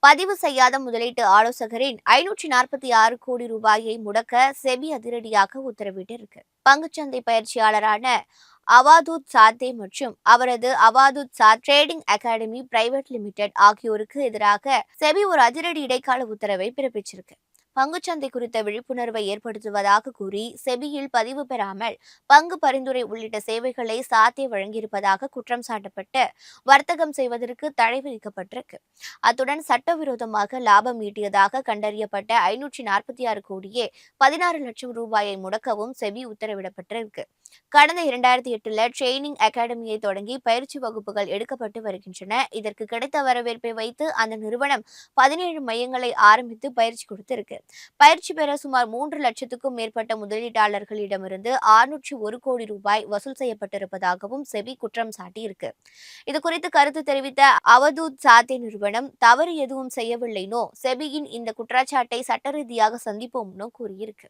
பதிவு செய்யாத முதலீட்டு ஆலோசகரின் 546 கோடி ரூபாயை முடக்க செபி அதிரடியாக உத்தரவிட்டிருக்கு. பங்குச்சந்தை பயிற்சியாளரான அவாதூத் சாத்தே மற்றும் அவரது அவாதூத் சாத் ட்ரேடிங் அகாடமி பிரைவேட் லிமிடெட் ஆகியோருக்கு எதிராக செபி ஒரு அதிரடி இடைக்கால உத்தரவை பிறப்பிச்சிருக்கு. பங்குச்சந்தை குறித்த விழிப்புணர்வை ஏற்படுத்துவதாக கூறி செபியில் பதிவு பெறாமல் பங்கு பரிந்துரை உள்ளிட்ட சேவைகளை சாத்தே வழங்கியிருப்பதாக குற்றம் சாட்டப்பட்டு வர்த்தகம் செய்வதற்கு தடை விதிக்கப்பட்டிருக்கு. அத்துடன் சட்டவிரோதமாக லாபம் ஈட்டியதாக கண்டறியப்பட்ட 546 கோடியே 16 லட்சம் ரூபாயை முடக்கவும் செபி உத்தரவிடப்பட்டிருக்கு. கடந்த 2008 ட்ரெய்னிங் அகாடமியை தொடங்கி பயிற்சி வகுப்புகள் எடுக்கப்பட்டு வருகின்றன. இதற்கு கிடைத்த வரவேற்பை வைத்து அந்த நிறுவனம் 17 மையங்களை ஆரம்பித்து பயிற்சி கொடுத்திருக்கு. பயிற்சி பெற சுமார் 3 லட்சத்துக்கும் மேற்பட்ட முதலீட்டாளர்களிடமிருந்து 601 கோடி ரூபாய் வசூல் செய்யப்பட்டிருப்பதாகவும் செபி குற்றம் சாட்டியிருக்கு. இதுகுறித்து கருத்து தெரிவித்த அவதூத் சாத்தே நிறுவனம் தவறு எதுவும் செய்யவில்லைனோ செபியின் இந்த குற்றச்சாட்டை சட்ட ரீதியாக சந்திப்போம்னு கூறியிருக்கு.